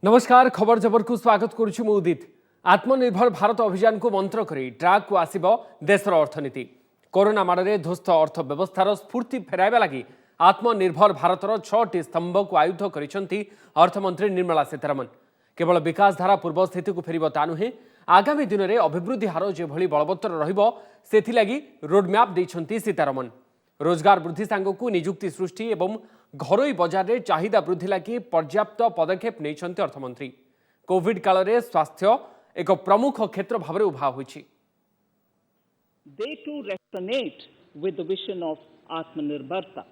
नमस्कार खबर जबर को स्वागत करुछु उदित। आत्मनिर्भर भारत अभियान को मंत्र करी ट्राक को आसिब देशर अर्थनीति। कोरोना माड़े ध्वस्त अर्थव्यवस्थार स्फूर्ति फेराइबा लगी आत्मनिर्भर भारतर 6टी स्तंभ को आयुध करिसेंती अर्थमंत्री निर्मला सीतारमण। केवल विकास धारा पूर्व स्थिति को फेरिब ता नुहे, आगामी दिन में अभिवृद्धि हार जेभली बलवत्तर रहिबो सेथिलागी रोडमैप दैछंती सीतारमण। रोजगार वृद्धि सांगकु निजुक्ति सृष्टि एवं घरोई बजार में चाहिदा वृद्धि लगी पर्याप्त पदक्षेप नहीं अर्थमंत्री। कोविड काल में स्वास्थ्य एक प्रमुख क्षेत्र भाव में उभा होइछि। They too resonate with the vision of Atmanirbharta.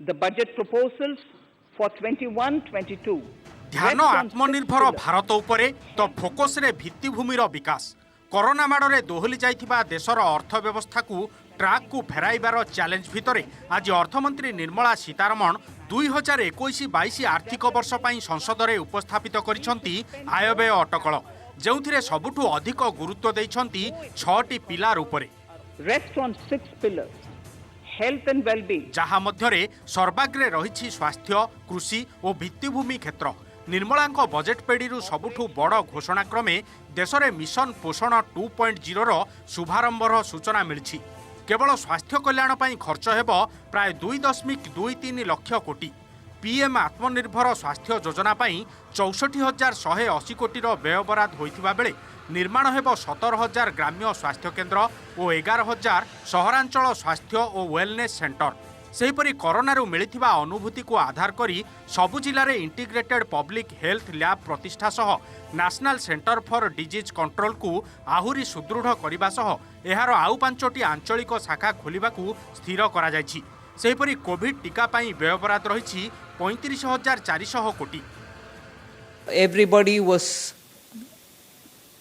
The budget proposals for 21-22 ध्यान आत्मनिर्भर भारत उपरे तो फोकस रे भित्तिभूमिर विकास। कोरोना माड़े दोहली जाइथिबा देशर अर्थव्यवस्था को ट्राक को फेराइबार चैलेंज भितरे आज अर्थमंत्री निर्मला सीतारमण 2021-22 आर्थिक वर्ष पई संसद रे उपस्थापित करिसंती आयव्यय अटकल, जेउथिरे सबुठु अधिक गुरुत्व दैछंती 6टी पिलार उपरे। rest on 6 pillars: health and well-being, जहा मध्यरे सर्वाग्रे रहिछि स्वास्थ्य, कृषि और भित्तिभूमि क्षेत्र। निर्मलांको बजेट पेडीरु सबुठु बड़ घोषणाक्रमे देश में मिशन पोषण 2.0 रो शुभारंभर सूचना मिली। केवल स्वास्थ्य कल्याण पई खर्च हेबो प्राय 2.23 लाख कोटी। पीएम आत्मनिर्भर स्वास्थ्य योजना पई 64,180 कोटीर व्यय बराद होइथिबा बेले निर्माण हेबो 17,000 ग्राम्य स्वास्थ्य केन्द्र और 11,000 सहरांचल स्वास्थ्य और वेलनेस सेंटर। सेहीपरि कोरोनारू मिलिथिबा अनुभूति को आधार करी सबु जिले में इंटीग्रेटेड पब्लिक हेल्थ लैब प्रतिष्ठा सह national centre for disease control को आहुरी सुदृढ़ करने सह एहार आउ 5टी आंचलिक शाखा खोलिबाकू स्थिर करा जायछि। सेहीपरि कोविड टीका पई व्यय बराद रहिछि 35,400 कोटी। Everybody was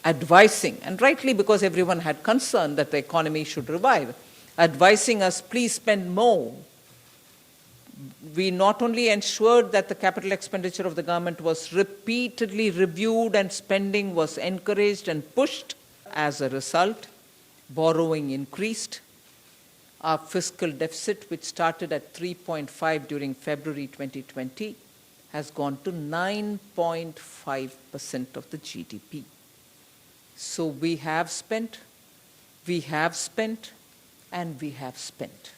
advising, and rightly because everyone had concern that the economy should revive, advising us, please spend more. We not only ensured that the capital expenditure of the government was repeatedly reviewed and spending was encouraged and pushed. As a result, borrowing increased. Our fiscal deficit, which started at 3.5 during February 2020, has gone to 9.5% of the GDP. So we have spent, and we have spent.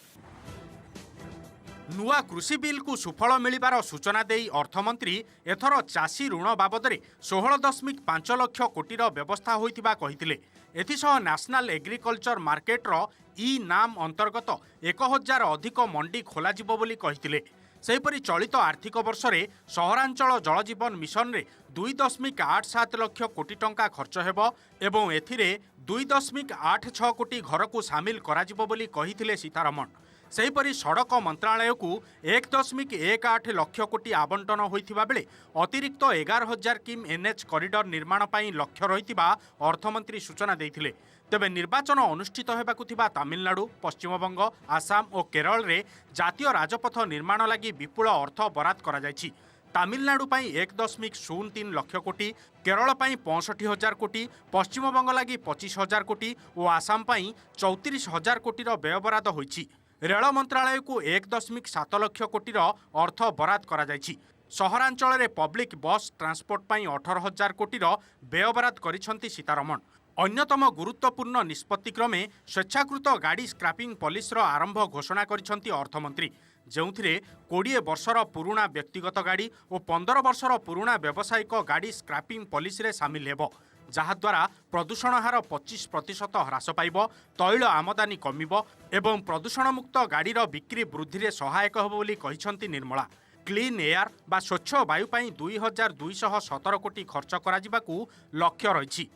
नुआ कृषि bill को सुफल मिलिबार सूचना देई अर्थमंत्री एथर चाषी ऋण बाबदरे 16.5 लाख कोटीर व्यवस्था होइतिबा कहितिले। एथिसह नेशनल एग्रीकल्चर मार्केटर ई नाम अंतर्गत 1,000 अधिक मंडी खोलाजिबो बोली कहितिले। सेहीपरि चलित आर्थिक वर्ष रे सहरांचल जलजीवन मिशन रे 2.87 लाख कोटी टंका खर्च हेबो एवं एथिरे 2.86 कोटी घर को सामिल कराजिबो बोली कहितिले सीतारमण। सेहीपरि सड़क मंत्रालय को 1.18 लाख कोटी आवंटन होइथिबा बेले अतिरिक्त 11,000 किम एनएच कॉरिडोर निर्माण पई लक्ष्य रहिथिबा अर्थमंत्री सूचना देथिले। तेबे निर्वाचन अनुष्ठित हेबाकु थिबा तमिलनाडु, पश्चिमबंग, आसाम और केरल रे जातीय राजपथ निर्माण लागि विपुल अर्थ बराद करा जायछि। तमिलनाडु पई 1.03 लाख कोटी, केरल पई 65,000 कोटी, पश्चिमबंग लागि 25,000 कोटी और आसाम पई 34,000 कोटीर व्यय बराद होइछि। रेल मंत्रालय को 1.7 लाख कोटीर अर्थ बराद करा जायछि। सहरांचल रे पब्लिक बस ट्रांसपोर्ट पई 18,000 कोटीर व्यय बराद करिसंती सीतारमण। अन्यतम गुरुत्वपूर्ण निष्पत्ति क्रमे स्वेच्छाकृत गाड़ी स्क्रैपिंग पॉलिसी आरंभ घोषणा करिसंती अर्थमंत्री, जेउथिरे 20 वर्षर पुरुणा व्यक्तिगत गाड़ी और 15 वर्षर पुरुणा व्यावसायिक गाड़ी स्क्रैपिंग पॉलिसी रे शामिल हेबो, जहाद्वारा प्रदूषण हार 25% ह्रास पाइब, तैल आमदानी कमिब एवं प्रदूषणमुक्त गाड़ीर बिक्री वृद्धि रे सहायक हेबो बोली कहिसंती निर्मला। क्लीन एयर बा स्वच्छ वायु पई 2,217 कोटी खर्च कराजिबाकू लक्ष्य रहिछि।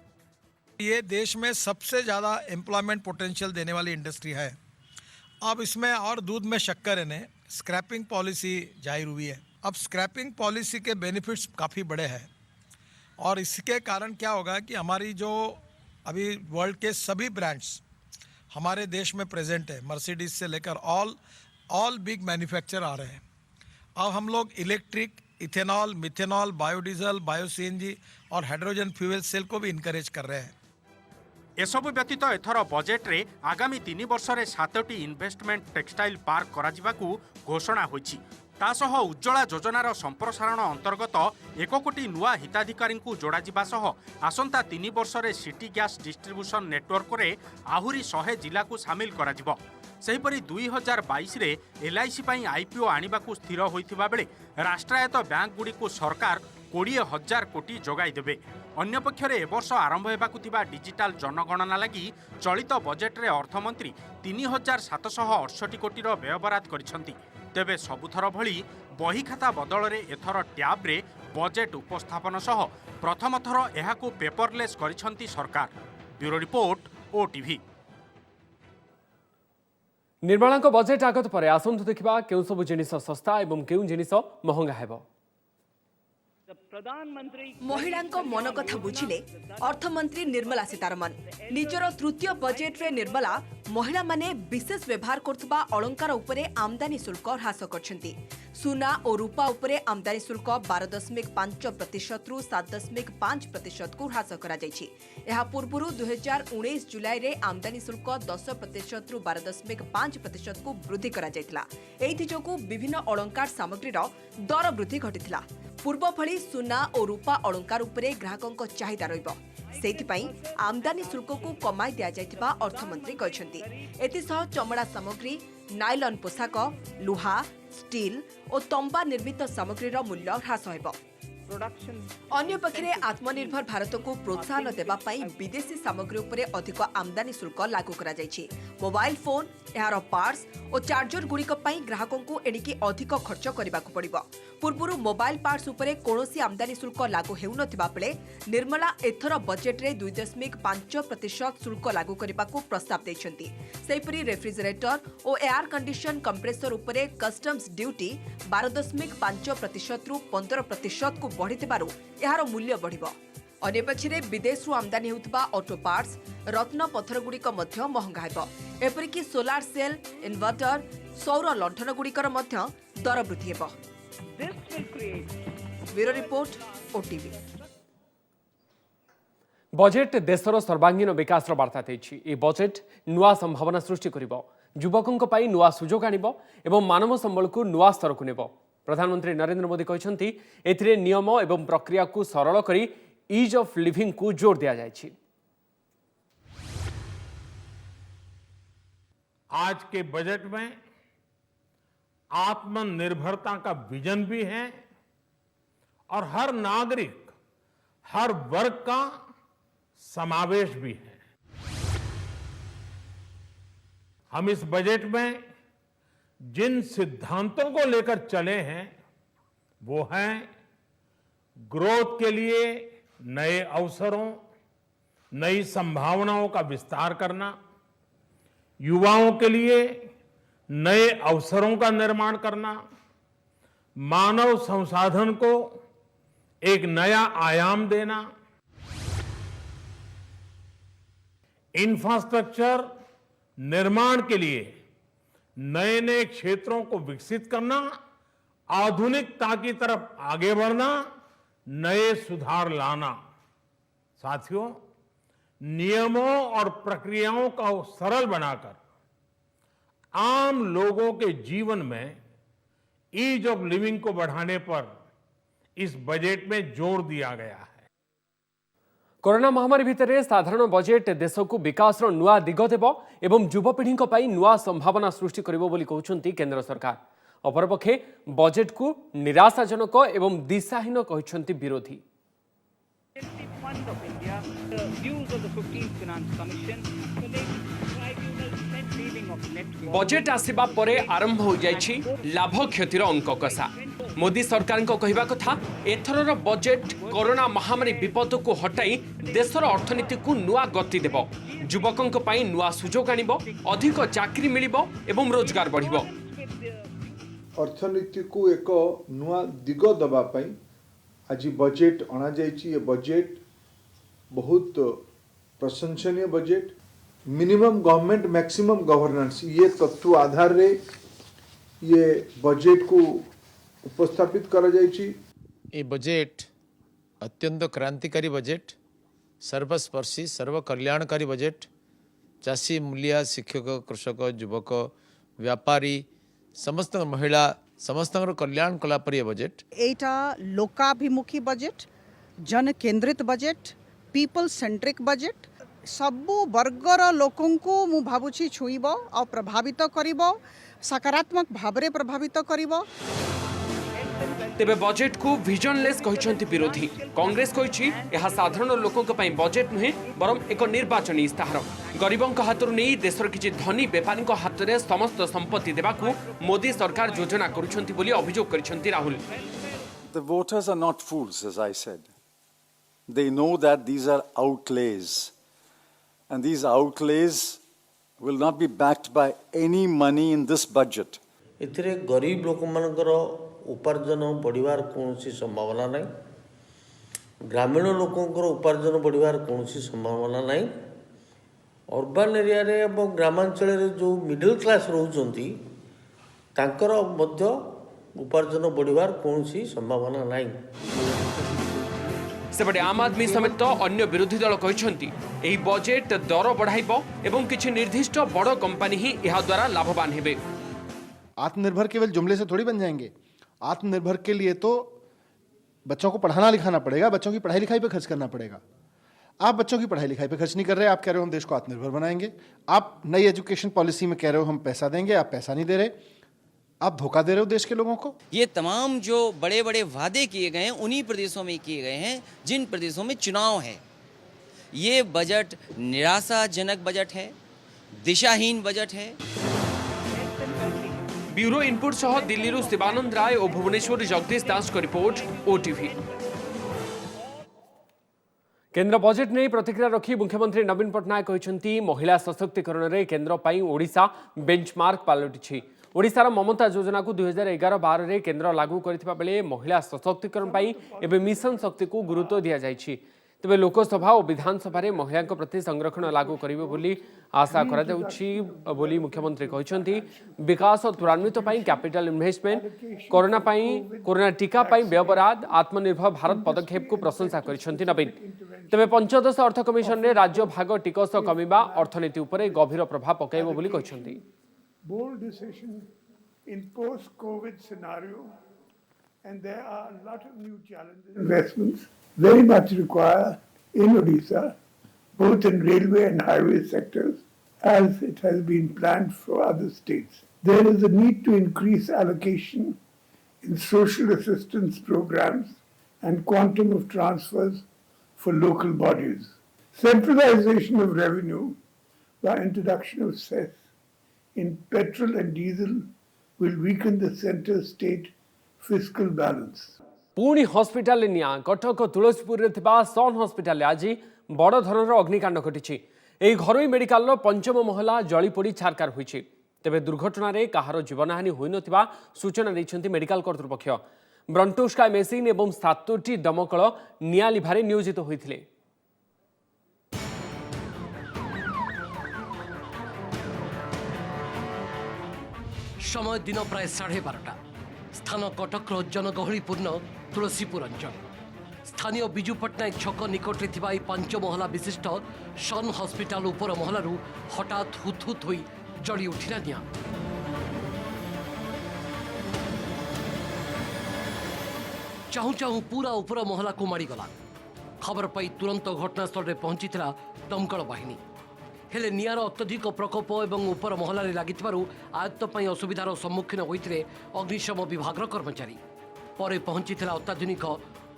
ये देश में सबसे ज़्यादा एम्प्लॉयमेंट पोटेंशियल देने वाली इंडस्ट्री है। अब इसमें और दूध में शक्कर है, स्क्रैपिंग पॉलिसी जाहिर हुई है। अब स्क्रैपिंग पॉलिसी के बेनिफिट्स काफ़ी बड़े हैं और इसके कारण क्या होगा कि हमारी जो अभी वर्ल्ड के सभी ब्रांड्स हमारे देश में प्रेजेंट है, मर्सिडीज से लेकर ऑल बिग मैन्युफैक्चर आ रहे हैं। अब हम लोग electric, ethanol, methanol, biodiesel, bio CNG और हाइड्रोजन फ्यूल सेल को भी इनकरेज कर रहे हैं। एसबु व्यतीत एथर बजेट रे आगामी 3 वर्ष रे 7टी इन्वेस्टमेंट टेक्सटाइल पार्क कराजिबाकू घोषणा होइछि। तासह उज्ज्वला योजनार संप्रसारण अंतर्गत 1 कोटी नुआ हिताधिकारी जोड़ा सह आसंता 3 वर्ष रे सिटी गैस डिस्ट्रीब्यूशन नेटवर्क रे आहुरी 100 जिला को सामिल करा सेहीपरि 2022 रे एलआईसी पई आईपीओ आनिबाकू स्थिर होइथिबा बेले राष्ट्रायत्त बैंक गुडी को सरकार 20,000 कोटी जोगाई देबे। अन्य पक्षरे एवर्ष आरंभ हेबाकू थिबा डिजिटल जनगणना लगी चलित बजेट रे अर्थमंत्री 3,768 कोटीर व्ययबराद करिसंती। तेबे सबुथर भली बही खाता बदल रे एथर ट्याब रे बजेट उपस्थापन सह प्रथम थर एहाकू पेपरलेस करिसंती सरकार। Bureau report OTV. निर्माणांक बजेट आगत पर आसंतु देखा केउं सब जिनिस सस्ता एवं केउं जिनिस महंगा हेबो। महिलांक मन कथा बुझिले अर्थमंत्री निर्मला सीतारमण निजर तृतीय बजेट रे निर्मला महिला माने विशेष व्यवहार करथबा अलंकार उपरे आमदानी शुल्क ह्रास करछंती। सुना और रूपा उपरे आमदानी शुल्क 12.5% रु 7.5% को ह्रास करा जायछि। एहा पूर्वरु 2019 जुलाई रे आमदानी शुल्क 10% रु 12.5% को वृद्धि करा जायतिला। एथि जोगु विभिन्न अलंकार सामग्रीर दर वृद्धि घटितिला। पूर्व भली सुना और रूपा अलंकार उपरे ग्राहकंक चाहिदा रहिबो। सेथिपई आमदानी शुल्क को कमाई दिया जायतिबा अर्थमंत्री कहछंती। एतिसह चमड़ा सामग्री, नाइलॉन पोशाक, लुहा, स्टील और तंबा निर्मित सामग्रीर मूल्य ह्रास हेबो। अन्य पक्षरे आत्मनिर्भर भारत को प्रोत्साहन देबा पई विदेशी सामग्री उपरे अधिक आमदानी शुल्क लागू करा जायछि। मोबाइल फोन, एहार पार्ट्स और चार्जर गुड़िक पई ग्राहकों को एणिकी अधिक खर्च करबाकू पड़िबो। पूर्वरु मोबाइल पार्ट्स उपरे कोनोसी आमदानी शुल्क लागू हेउनथिबा बेले निर्मला एथर बजेट रे 2.5% शुल्क लागू करबाकू प्रस्ताव दैछंती। सेहिपरि रेफ्रिजरेटर और एयर कंडीशन कंप्रेसर उपरे कस्टम्स ड्यूटी 12.5% रु 15% को बढ़िथिबारु एहार मूल्य बढ़िबो। अन्य पक्षरे विदेश आमदानी होउतबा ऑटो पार्ट्स, रत्न पत्थर गुड़िक मध्य महंगा हेबो। एपरिकी सोलार सेल, इन्वर्टर, सौर लंठन गुड़िकर मध्य दर वृद्धि हेबो। Bureau report OTV. बजेट देशर सर्वांगीन विकास बार्ता देछि। ए बजेट नुआ संभावना सृष्टि करिबो, युवकों पई नुआ सुजोग आनिबो एवं मानव संबल को नुआ स्तर को नेबो। प्रधानमंत्री नरेंद्र मोदी कहछंती एथिरे नियम एवं प्रक्रिया को सरल करी ईज ऑफ लिविंग को जोर दिया जायछि। आज के बजट में आत्मनिर्भरता का विजन भी है और हर नागरिक, हर वर्ग का समावेश भी है। हम इस बजट में जिन सिद्धांतों को लेकर चले हैं वो हैं ग्रोथ के लिए नए अवसरों, नई संभावनाओं का विस्तार करना, युवाओं के लिए नए अवसरों का निर्माण करना, मानव संसाधन को एक नया आयाम देना, इंफ्रास्ट्रक्चर निर्माण के लिए नए नए क्षेत्रों को विकसित करना, आधुनिकता की तरफ आगे बढ़ना, नए सुधार लाना। साथियों, नियमों और प्रक्रियाओं को सरल बनाकर आम लोगों के जीवन में ईज ऑफ लिविंग को बढ़ाने पर इस बजट में जोर दिया गया है। कोरोना महामारी भितर साधारण बजेट देश को विकास नुआ दिग देव एवं युवपीढ़ी नुआ संभावना सृष्टि करिबो बोली कहउछंती केंद्र सरकार। अपरपक्षे बजेट को निराशाजनक एवं दिशाहीन कहउछंती विरोधी। Fund of India, the views of the 15th Finance Commission to make tribunal net saving of net budget आसिबा परे आरंभ हो जायछि लाभ क्षतिर अंक कषा। मोदी सरकार को कहवा कथा एथरर बजेट कोरोना महामारी विपद को हटाई देशर अर्थनीति को नुआ गति देव, युवकों पई नुआ सुजोग आनिबो, अधिक चाकरी मिलिबो एवं रोजगार बढ़िबो। अर्थनीति को एक नुआ दिग दबा पई आज बजेट अना जायछि। ये बजेट बहुत प्रशंसनीय budget, minimum government maximum governance, ये तत्व आधार रे ये बजेट को उपस्थापित करा जायछि। ये बजेट अत्यंत क्रांतिकारी बजेट, सर्वस्पर्शी सर्व कल्याणकारी बजेट। चाषी, मूलिया, शिक्षक, कृषक, युवक, व्यापारी, समस्त महिला समस्त कल्याण कला पर बजेट एटा लोकाभिमुखी बजेट जन केंद्रित बजेट पीपल सेंट्रिक बजेट सबु वर्गर लोकंकु मु भाबुछि छुईबो और प्रभावित करिवो सकारात्मक भावरे प्रभावित करिवो। तेबे बजेट को विजनलेस कहिसंती विरोधी। कांग्रेस कहिछि यह साधारण लोकक पई बजेट नुहे बरम एक निर्वाचन इस्ताहार। गरीबों हाथरू नहीं देशर किछि धनी बेपारी हाथ में समस्त संपत्ति देबाकू मोदी सरकार योजना करुछंती बोली अभियोग करिसंती Rahul. The voters are not fools, as I said. They know that these are outlays, and these outlays will not be backed by any money in this budget. एथिरे गरीब लोक मानकर उपार्जन बढ़िवार कौनसी संभावना नहीं, ग्रामीण लोकंकर उपार्जन बढ़िवार कौनसी संभावना नहीं। अर्बन एरिया रे और ग्रामांचल रे जो मिडिल क्लास रहउचंती तांकर मध्य उपार्जन बढ़िवार कौनसी संभावना नहीं। सेपटे आम आदमी समेत अन्य विरोधी दल कहते यह बजेट दर बढ़ाइब एवं किछि निर्दिष्ट बड़ कंपनी ही यह द्वारा लाभवान हेबे। आत्मनिर्भर केवल जुमले से थोड़ी बन जाएंगे। आत्मनिर्भर के लिए तो बच्चों को पढ़ाना लिखाना पड़ेगा, बच्चों की पढ़ाई लिखाई पे खर्च करना पड़ेगा। आप बच्चों की पढ़ाई लिखाई पे खर्च नहीं कर रहे, आप कह रहे हो हम देश को आत्मनिर्भर बनाएंगे। आप नई एजुकेशन पॉलिसी में कह रहे हो हम पैसा देंगे, आप पैसा नहीं दे रहे, आप धोखा दे रहे हो देश के लोगों को। ये तमाम जो बड़े बड़े वादे किए गए हैं उन्हीं प्रदेशों में किए गए हैं जिन प्रदेशों में चुनाव है। ये बजट निराशाजनक बजट है, दिशाहीन बजट है। ब्यूरो इनपुट सह दिल्ली शिवानंद राय और भुवनेश्वर जगदीश दास को रिपोर्ट ओटीवी। केंद्र बजेट नहीं प्रतिक्रिया रखी मुख्यमंत्री नवीन पट्टनायक कहते महिला सशक्तिकरण में केंद्र पर ओडिशा बेंचमार्क पलटि। ओडिशार ममता योजना को 2011-12 रे केंद्र लागू करथिबा बेले महिला सशक्तिकरण पाई एबे मिशन शक्ति को गुरुत्व दिया जायछि। तेबे लोकसभा और विधानसभा रे महिला प्रति संरक्षण लागू करिवे बोली आशा करा जाउछि बोली मुख्यमंत्री कहछंती। विकास त्वरान्वित पाई कैपिटल इन्वेस्टमेंट, कोरोना टीका पाई व्ययबराद, आत्मनिर्भर भारत पदक्षेप को प्रशंसा करिसंती नवीन। तेबे पंचदश अर्थ कमिशन रे राज्य भाग टिकस कमिबा अर्थनीति उपरे गभीर प्रभाव पकाइबो बोली कहछंती। Bold decision in post-COVID scenario, and there are a lot of new challenges. Investments very much required in Odisha, both in railway and highway sectors, as it has been planned for other states. There is a need to increase allocation in social assistance programs and quantum of transfers for local bodies. Centralization of revenue by introduction of cess in petrol and diesel will weaken the center-state fiscal balance. पुणी hospital निया कटक तुलसीपुर रे थिबा सन hospital आज बड़ धरनर अग्निकांड घटी। एही घरोई medical पंचम महला जलीपोड़ी छारकार होईछि। तेबे दुर्घटना रे कहार जीवनहानि होई नथिबा सूचना दैछन्ति मेडिकल कर्तृपक्ष। ब्रंटोस्का मेसिन एवं 7टी दमकल निया लिभारे नियोजित होइथिले। समय दिन प्राय 12:30 स्थान कटक जनगहलीपूर्ण तुलसीपुर अंचल। स्थानीय विजु पट्टनायक छक निकट में 5 महला विशिष्ट सन हॉस्पिटल उपर महलारू हठात हुथुथ हो जली उठिला निया। चाहू चाहू पूरा उपर महला को माड़ीगला। खबर पाई तुरंत घटनास्थल में पहुंची दमकल बाहिनी। हेले निआर अत्यधिक प्रकोप एवं उपर महलारे लागिथिबारु आयत्त पई असुविधार सम्मुखीन होइथिले अग्निशम विभागर कर्मचारी। परे पहुंचीथिला अत्याधुनिक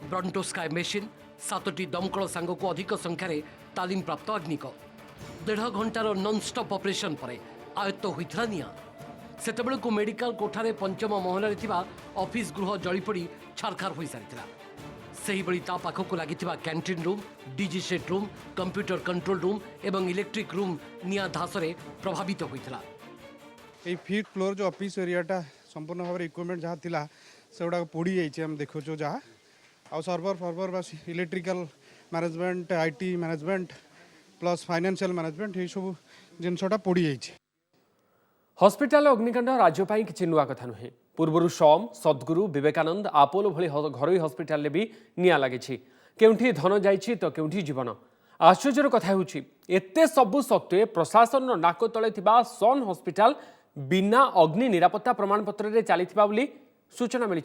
ब्रंटोस्काय मेसिन, 7टी दमकल सांगको अधिक संख्यार तालीम प्राप्त अग्निक। 1.5 घंटार नॉनस्टॉप ऑपरेशन परे आयत्त होइथिला निआ। सेतेबेलको मेडिकल कोठारे पंचम महलारे थिबा ऑफिस गृह जळीपड़ी छारखार होई सारिथिला। सही बड़ी ता पाखक लागिथिबा canteen room, DG set room, computer control room एवं इलेक्ट्रिक रूम निया धासरे प्रभावित होइथिला। ए 5th फ्लोर जो ऑफिस एरियाटा संपूर्ण भाव इक्विपमेंट जहाँ थिला सेगुड़ा पोड़ी जाइए हम देखो जहाँ आ सर्वर फर्वर बस electrical management, IT management plus financial management ये सब जिनसटा पोड़ी जाइए। हॉस्पिटल अग्निकांड राज्य पाई किछि नुआ कथा नुहे। पूर्व सम, सद्गुरु, विवेकानंद, आपोलो भली घरोई हॉस्पिटल भी निया लगी। केउठी धन जाइछि तो केउठी जीवन। आश्चर्यर कथा होछि एते सबु सत्वे प्रशासन नाक तले थिबा सन हॉस्पिटल बिना अग्नि निरापत्ता प्रमाणपत्र रे चलिथिबा बोली सूचना मिली।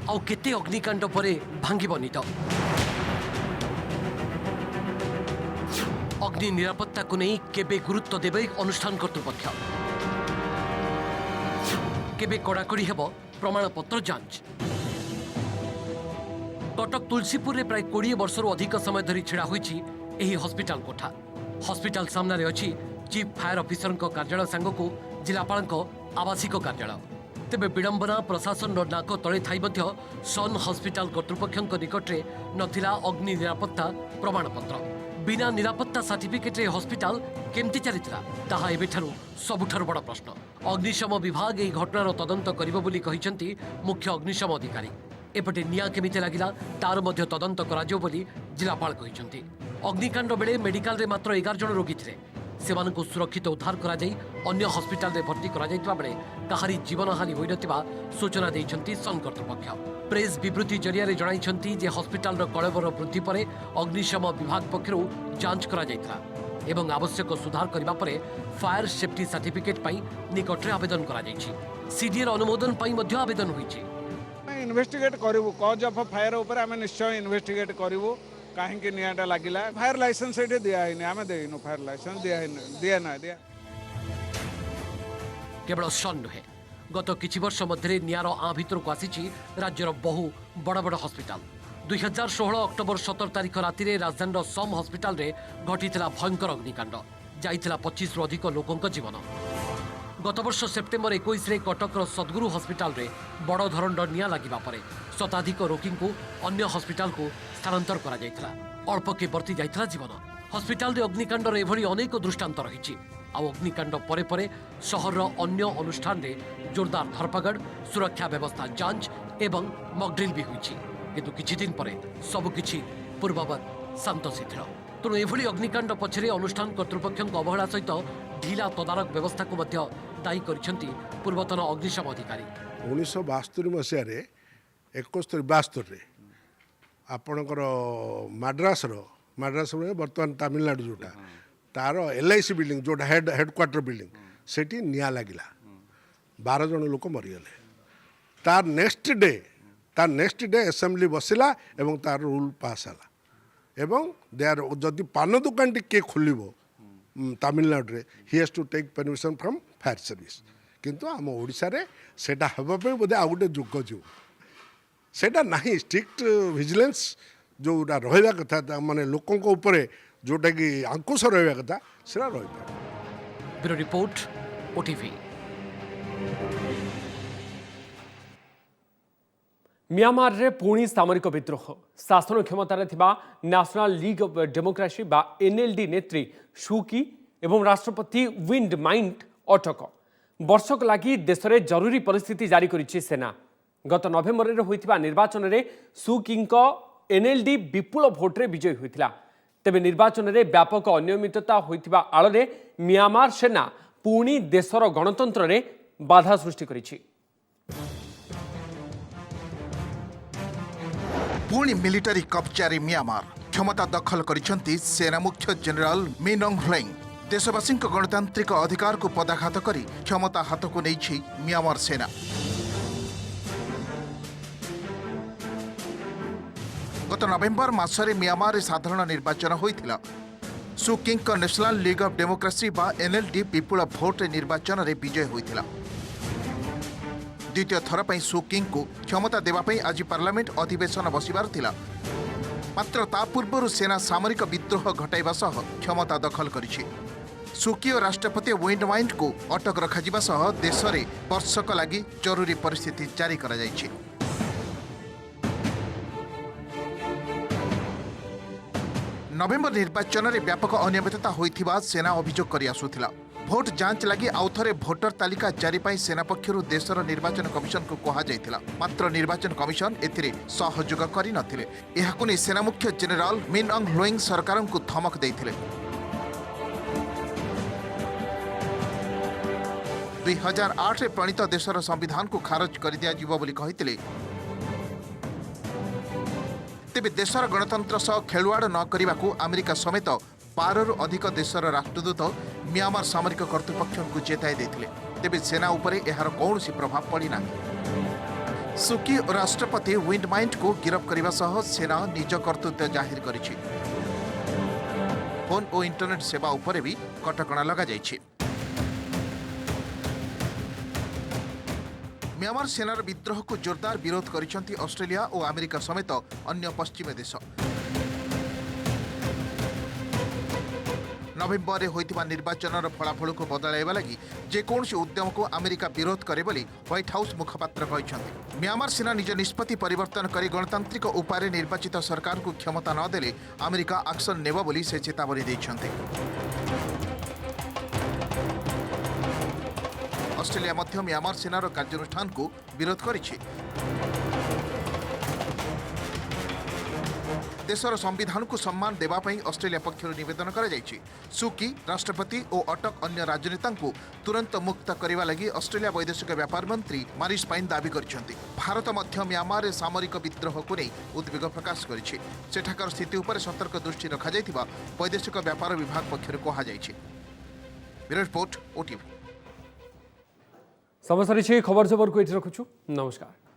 आउ केते अग्निकांड परे भांगिब निद अग्नि निरापत्ता को नहीं केबे गुरुत्व देबे अनुष्ठान कर्तृपक्ष केबे कड़ाकड़ी हेब प्रमाणपत्र जांच। कटक तुलसीपुर रे प्राय 20 वर्ष अधिक समय धरी छिड़ा होईछि एही हॉस्पिटल कोठा। हॉस्पिटल सामने अच्छी चीफ फायर ऑफिसर कार्यालय सांगक जिलापाल आवासिक कार्यालय। तेबे विडंबना प्रशासन नाक तले थाई सन हॉस्पिटल कर्तृपक्ष निकटरे नथिला अग्नि निरापत्ता प्रमाणपत्र। बिना निरापत्ता सर्टिफिकेट हॉस्पिटल केमती चलीथिला ताहा एबेठारु सबुठारु बड़ प्रश्न। अग्निशम विभाग एही घटनार तदंत करिबो बोली कहिसेंती मुख्य अग्निशम अधिकारी। एपटे निया केमिति लागिला तार मध्य तदंत कराजियो बोली जिलापाल कहिसेंती। अग्निकांड बेले मेडिकल रे मात्र 11 जन रोगी थिले। सेमानकु सुरक्षित उद्धार करा जाई अन्य हॉस्पिटल रे भर्ती करा जाइतबा बेले काहारी जीवनहानि होई नथिबा सूचना दैछंती सन कर्तृपक्ष। प्रेस विवृत्ति जरिया रे जणाइछंती जे हॉस्पिटल रो कलेबर वृद्धि परे अग्निशम विभाग पक्षरु जांच करा जाइतला एवं आवश्यक सुधार करबा परे फायर सेफ्टी सर्टिफिकेट पई निकटरे आवेदन करा जाइछि। सीडीए रो अनुमोदन पई मध्य आवेदन होइछि। इन्वेस्टिगेट करू कज ऑफ फायर ऊपर आम निश्चय इन्वेस्टिगेट करूँ कहीं निआटा लगिला। फायर लाइसेंस ये दिखाई आम देनु फायर लाइसेंस दिए ना दिया केवल सन नुहे गत किछि वर्ष मध्य निआर आ भितर को आसी राज्यर बहु बड़ बड़ हॉस्पिटल। 2016 अक्टोबर 17 तारिख राति राजधानी सम हॉस्पिटल रे घटिथिला भयंकर अग्निकांड जाइथिला 25 रु अधिक लोकंक जीवन। गत वर्ष सेप्टेम्बर 21 रे कटकर सद्गुरु हॉस्पिटल रे बड़ धरणर निया लागिबा परे शताधिक रोगी को अन्य हॉस्पिटल को स्थानांतर करा जाइथिला। अल्प के बर्ती जाइथिला जीवन। हॉस्पिटल रे अग्निकांडर एभली अनेक दृष्टांत रहिछि। आ अग्निकांड परे परे शहर अन्य अनुष्ठान रे जोरदार धरपकड़ सुरक्षा व्यवस्था जांच एवं मॉकड्रिल भी होइछि। किंतु किछि दिन परे सब किछि पूर्ववत शांत शिथिल। तेणु एभली अग्निकांड पछरे अनुष्ठान कर्तृपक्ष अवहेला सहित ढिला तदारक व्यवस्था को मध्य दायी करिसेंती पूर्वतन अग्निशम अधिकारी। 1972 मसीह 71-72 आपणकर मद्रास में बर्तमान तमिलनाडु जोटा तार LIC बिल्डिंग जोटा हेडक्वार्टर बिल्डिंग सेठी निया लागिला 12 जन लोक मरीगले। तार नेक्स्ट डे असेंबली बसिला एवं तार रूल पास हला एवं देर जदि पान दुकान टी खोलिबो तमिलनाडु रे he has to take permission from fire service. किंतु आम ओडिशा रे सेटा हबा पे बोधे आ गोटे जुग जो सेटा नाही स्ट्रिक्ट विजिलेंस जो रहा कथा माने लोकों को ऊपर जोटा कि अंकुश रहा कथा सेटा रही। Bureau report OTV. म्यांमार रे पुणी सामरिक विद्रोह शासन क्षमतार नेशनल लीग ऑफ डेमोक्रेसी बा NLD नेत्री शूकी एवं राष्ट्रपति विंड माइंट अटक वर्षक लगी देश में जरूरी परिस्थिति जारी करिछि सेना। गत नवेम्बर में होइथिबा निर्वाचन में शूकी NLD विपुल भोट्रे विजयी होइथिला। तेबे निर्वाचन में व्यापक अनियमितता होइथिबा आଳରେ म्यांमार सेना पुणी देशर गणतंत्र रे बाधा सृष्टि करिछि। पुणी मिलिटारी कब्जारे म्यांमार क्षमता दखल करिसेंती सेना मुख्य जनरल मिन ऑंग ह्लेंग। देशवासी गणतांत्रिक अधिकार को पदाघात करी क्षमता हाथ को नहीं म्यांमार सेना। गत नवेम्बर मासरे म्यांमार साधारण निर्वाचन होइथिला। सू किंग नेशनल लीग ऑफ डेमोक्रेसी बा NLD विपुल भोट निर्वाचन रे विजय होइथिला। द्वितीय थर पर सू किंग को क्षमता देवाई आज पार्लियामेंट अधिवेशन बसिबार थिला। मात्र ता पूर्व सेना सामरिक विद्रोह घटाइबा सह क्षमता दखल करिछि। सुकी और राष्ट्रपति विंड माइंट को अटक रखा सह देश में वर्षक लगी जरूरी परिस्थिति जारी करा जाइछि। नवेम्बर निर्वाचन में व्यापक अनियमितता होइथिबा सेना अभियोग करि आसुथिला। भोट जांच लगी आउ थे भोटर तालिका जारी पाई सेना पक्षरु देशर निर्वाचन कमिशन को कहा जाइथिला। मात्र निर्वाचन कमिशन एथिरे सहयोग करि नथिले। एहाकु नै सेना मुख्य जनरल मिन ऑंग ह्लेंग सरकार को धमक देइथिले। 2008 में प्रणीत देशर संविधान को खारज कर दिया जिवो बोली कहिथिले। तेबे देशर गणतंत्र सह खेलुआड़ न करने को अमेरिका समेत 12 अधिक देशर राष्ट्रदूत म्यांमार सामरिक कर्तृपक्षଙ୍କୁ चेताई देथिले तेबे सेना उपरे एहार कौनसी प्रभाव पड़िना। सुकी राष्ट्रपति विंडमाइंड को गिरफ्त करने सह सेना निज कर्तृत्व जाहिर करिछि। फोन और इंटरनेट सेवा उपरे भी कटकणा लगा जाइछि। म्यांमार सेनार विद्रोह को जोरदार विरोध करिसेंती ऑस्ट्रेलिया और अमेरिका समेत अन्य पश्चिमी देश। नवेम्बर में होइतिबा निर्वाचन फलाफल को बदलाइबा लगी जेकोसी उद्यम को अमेरिका विरोध करे बोली व्हाइट हाउस मुखपात्र कहते। म्यांमार सेना निज निष्पत्ति परिवर्तन कर गणतांत्रिक उपाय निर्वाचित सरकार को क्षमता न देले अमेरिका एक्शन नेब बोली से चेतावनी दैछन्ते। ऑस्ट्रेलिया मध्य म्यांमार सेनार कार्यानुष्ठान को विरोध करिछि। देशर संविधान को सम्मान देवा पई ऑस्ट्रेलिया पक्षर निवेदन करा जायछि। सुकी राष्ट्रपति और अटक अन्य राजनेता को तुरंत मुक्त करने लगी ऑस्ट्रेलिया वैदेशिक व्यापार मंत्री मारिस पाइन दाबी करिसेंती। भारत मध्य म्यांमार रे सामरिक विद्रोह को नहीं उद्वेग प्रकाश करिछि। सेठाकर स्थिति उपर सतर्क दृष्टि रखा जायतिबा वैदेशिक व्यापार विभाग पक्षर कहा जायछि। Bureau report OTV. समस्त खबर जबर को रखुछु। नमस्कार।